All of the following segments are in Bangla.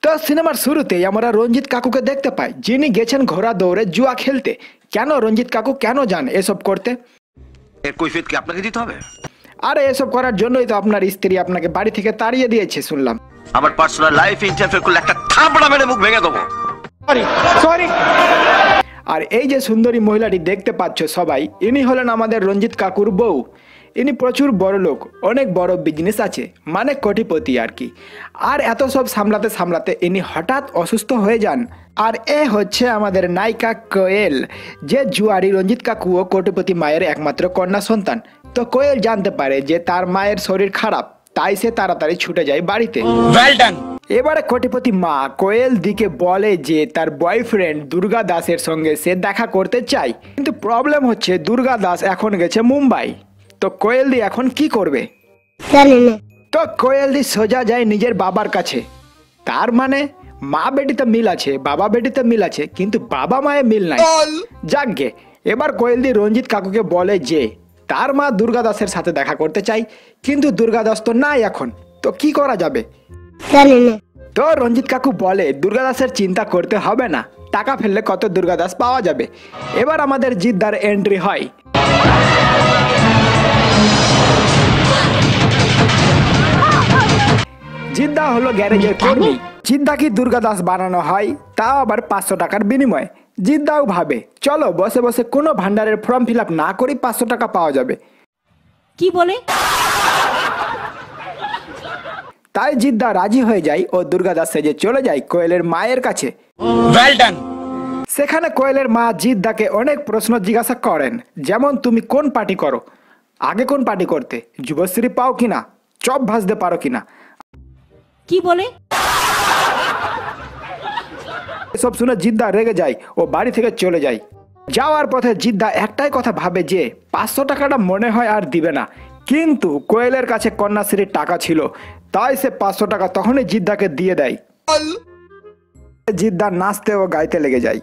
তো সিনেমার শুরুতেই আমরা রঞ্জিত কাকুকে দেখতে পাই, যিনি গেছেন ঘোড়া দৌড়ে জুয়া খেলতে। কেন রঞ্জিত কাকু কেন যান এসব করতে? এর কৈফিয়ত কি আপনাকে দিতে হবে? আরে এসব করার জন্যই তো আপনার স্ত্রী আপনাকে বাড়ি থেকে তাড়িয়ে দিয়েছে শুনলাম। আমার পার্সোনাল লাইফ ইন্টারফেয়ার করলে একটা থাপড়া মেরে মুখ ভেঙে দেবো। সরি। আর এই যে সুন্দরী মহিলাটি দেখতে পাচ্ছ সবাই, ইনি হলেন আমাদের রঞ্জিত কাকুর বউ। ইনি প্রচুর বড় লোক, অনেক বড় বিজনেস আছে, মানে কোটিপতি আর কি। আর এত সব সামলাতে সামলাতে ইনি হঠাৎ অসুস্থ হয়ে যান। আর এ হচ্ছে আমাদের নায়িকা কোয়েল, যে জুয়ারি রঞ্জিত কাকু ও কোটিপতি মায়ের একমাত্র কন্যা সন্তান। তো কোয়েল জানতে পারে যে তার মায়ের শরীর খারাপ, তাই সে তাড়াতাড়ি ছুটে যায় বাড়িতে। এবারে কোটিপতি মা কোয়েল দিকে বলে যে তার বয়ফ্রেন্ড দুর্গা দাসের সঙ্গে সে দেখা করতে চায়, কিন্তু প্রবলেম হচ্ছে দুর্গা দাস এখন গেছে মুম্বাই। তো কোয়েল দি এখন কি করবে? তো কোয়েল দি সোজা যায় নিজের বাবার কাছে। তার মানে মা বেটিতে মিল আছে, বাবা বেটিতে মিল আছে, কিন্তু বাবা মায়ে মিল নাই। যাকগে, এবার কোয়েল দি রঞ্জিত কাকুকে বলে যে তার মা দুর্গা দাসের সাথে দেখা করতে চাই, কিন্তু দুর্গা দাস তো নাই এখন। তো কি করা যাবে? তো রঞ্জিত কাকু বলে দুর্গা দাসের চিন্তা করতে হবে না, টাকা ফেললে কত দুর্গা দাস পাওয়া যাবে। এবার আমাদের জিদ্দার এন্ট্রি হয়। জিদ্দা হলো গ্যারেজের কর্মী। জিদ্দা কি দুর্গা দাস বানানো হয়, তাও আবার 500 টাকার বিনিময়ে। জিদ্দাও ভাবে চলো বসে বসে কোনো ভান্ডারের ফর্ম ফিল আপ না করি 500 টাকা পাওয়া যাবে। কি বলে? তাই জিদ্দা রাজি হয়ে যায় ও দুর্গা দাস সেজে চলে যায় কোয়েলের মায়ের কাছে। সেখানে কোয়েলের মা জিদ্দাকে অনেক প্রশ্ন জিজ্ঞাসা করেন, যেমন তুমি কোন পার্টি করো, আগে কোন পার্টি করতে, যুবশ্রী পাও কিনা, চপ ভাজতে পারো কিনা। কি বলে? এসব শুনে জিদ্দা রেগে যায় ও বাড়ি থেকে চলে যায়। যাওয়ার পথে জিদ্দা একটাই কথা ভাবে যে 500 টাকাটা মনে হয় আর দিবে না, কিন্তু কোয়েলের কাছে কন্যাশ্রীর টাকা ছিল, তাই সে 500 টাকা তখনই জিদ্দাকে দিয়ে দেয়। জিদ্দা নাচতে ও গাইতে লেগে যায়।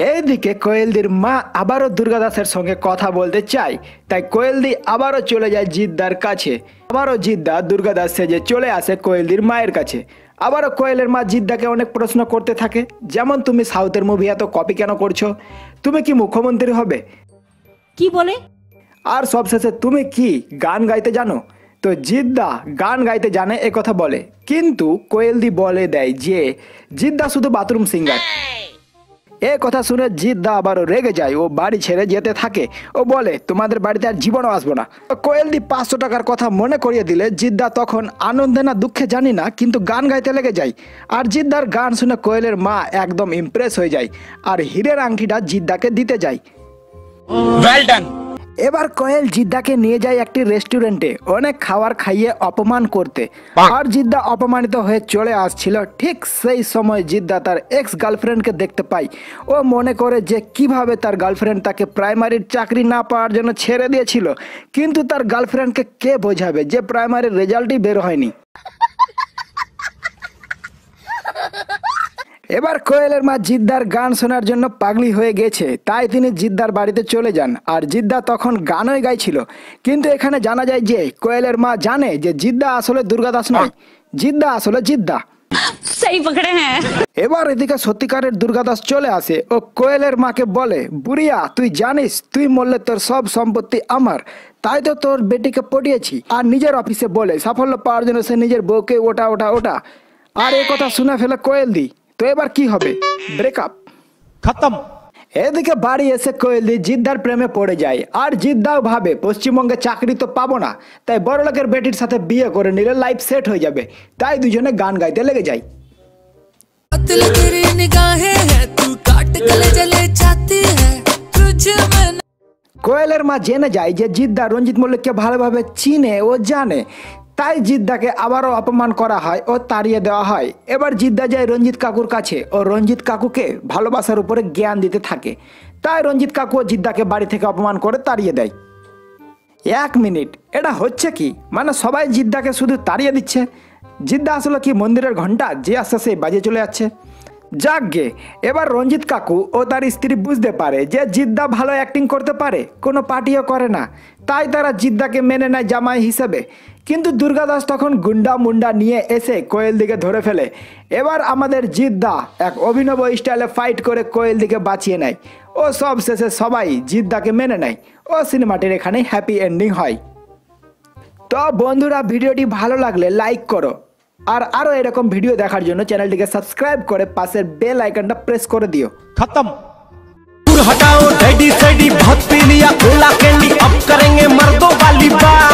এইদিকে কোয়েলদির মা আবারও দুর্গা দাসের সঙ্গে কথা বলতে চায়, তাই কোয়েলদি আবারও চলে যায় জিদ্দার কাছে। আবারও জিদ্দা দুর্গা দাস সেজে চলে আসে কোয়েলদির মায়ের কাছে। আবারও কোয়েলের মা জিদ্দাকে অনেক প্রশ্ন করতে থাকে, যেমন তুমি সাউথের মুভি এত কপি কেন করছো, তুমি কি মুখ্যমন্ত্রী হবে? কি বলে? আর সবশেষে তুমি কি গান গাইতে জানো? তো জিদ্দা গান গাইতে জানে এ কথা বলে, কিন্তু কোয়েলদি বলে দেয় যে জিদ্দা শুধু বাথরুম সিঙ্গার। এ কথা শুনে জিদ্দা আবারও রেগে যায় ও বাড়ি ছেড়ে যেতে থাকে। ও বলে তোমাদের বাড়িতে আর জীবনও আসবো না। কোয়েলদি 500 টাকার কথা মনে করিয়ে দিলে জিদ্দা তখন আনন্দে না দুঃখে জানি না, কিন্তু গান গাইতে লেগে যায়। আর জিদ্দার গান শুনে কোয়েলের মা একদম ইমপ্রেস হয়ে যায় আর হীরের আংটিটা জিদ্দাকে দিতে যায়। এবার কোয়েল জিদ্দাকে নিয়ে যায় একটি রেস্টুরেন্টে অনেক খাবার খাইয়ে অপমান করতে। আর জিদ্দা অপমানিত হয়ে চলে আসছিল, ঠিক সেই সময় জিদ্দা তার এক্স গার্লফ্রেন্ডকে দেখতে পায়। ও মনে করে যে কিভাবে তার গার্লফ্রেন্ড তাকে প্রাইমারির চাকরি না পাওয়ার জন্য ছেড়ে দিয়েছিল, কিন্তু তার গার্লফ্রেন্ডকে কে বোঝাবে যে প্রাইমারির রেজাল্টই বের হয়নি। এবার কোয়েলের মা জিদ্দার গান শোনার জন্য পাগলি হয়ে গেছে, তাই তিনি জিদ্দার বাড়িতে চলে যান। আর জিদ্দা তখন গানই গাইছিল, কিন্তু এখানে জানা যায় যে কোয়েলের মা জানে যে জিদ্দা আসলে দুর্গা দাস নয়, জিদ্দা আসলে জিদ্দা। সহি পকড়ে হ্যাঁ। এবার এদিকে সত্যিকারের দুর্গা দাস চলে আসে ও কোয়েলের মাকে বলে, বুড়িয়া তুই জানিস তুই মরলে তোর সব সম্পত্তি আমার, তাই তো তোর বেটিকে পটিয়েছি। আর নিজের অফিসে বলে সাফল্য পাওয়ার জন্য সে নিজের বউকে ওটা ওটা ওটা। আর এ কথা শুনে ফেলে কোয়েল দি। তো এবার কি হবে? ব্রেকআপ খতম। এদিকে বাড়ি এসে কোয়েলদি জিদ্দার প্রেমে পড়ে যায়। আর জিদ্দাও ভাবে পশ্চিমবঙ্গে চাকরি তো পাবো না, তাই বড়লোকের বেটির সাথে বিয়ে করে নিলে লাইফ সেট হয়ে যাবে। তাই দুজনে গান গাইতে লেগে যায়। কোয়েলের মা জেনে যায় যে জিদ্দা রঞ্জিত মল্লিককে ভালোভাবে চিনে ও জানে, তাই জিদ্দাকে আবারও অপমান করা হয় ও তাড়িয়ে দেওয়া হয়। এবার জিদ্দা যায় রঞ্জিত কাকুর কাছে ও রঞ্জিত কাকুকে ভালোবাসার উপরে জ্ঞান দিতে থাকে। তাই রঞ্জিত কাকু জিদ্দাকে বাড়ি থেকে অপমান করে তাড়িয়ে দেয়। 1 মিনিট, এটা হচ্ছে কি? মানে সবাই জিদ্দাকে শুধু তাড়িয়ে দিচ্ছে, জিদ্দা আসলে কি মন্দিরের ঘন্টা যে আস্তে আস্তে বাজে চলে যাচ্ছে? যাকগে, এবার রঞ্জিত কাকু ও তার স্ত্রী বুঝতে পারে যে জিদ্দা ভালো অ্যাক্টিং করতে পারে, কোনো পার্টিও করে না, তাই তারা জিদ্দাকে মেনে নেয় জামাই হিসেবে। কিন্তু দুর্গাদাস তখন গুন্ডা মুন্ডা নিয়ে এসে কোয়েল দিকে ধরে ফেলে। এবার আমাদের জিদ্দা এক অভিনব স্টাইলে ফাইট করে কোয়েল দিকে বাঁচিয়ে নেয় ও সব শেষে সবাই জিদ্দাকে মেনে নেয় ও সিনেমাটির এখানে হ্যাপি এন্ডিং হয়। তো বন্ধুরা, ভিডিওটি ভালো লাগলে লাইক করো আর আরও এরকম ভিডিও দেখার জন্য চ্যানেলটিকে সাবস্ক্রাইব করে পাশের বেল আইকনটা প্রেস করে দিও। खत्म हटाओ रेडी सेडी बहुत पी लिया कोला कैंडी अब करेंगे मर्दों वाली बात।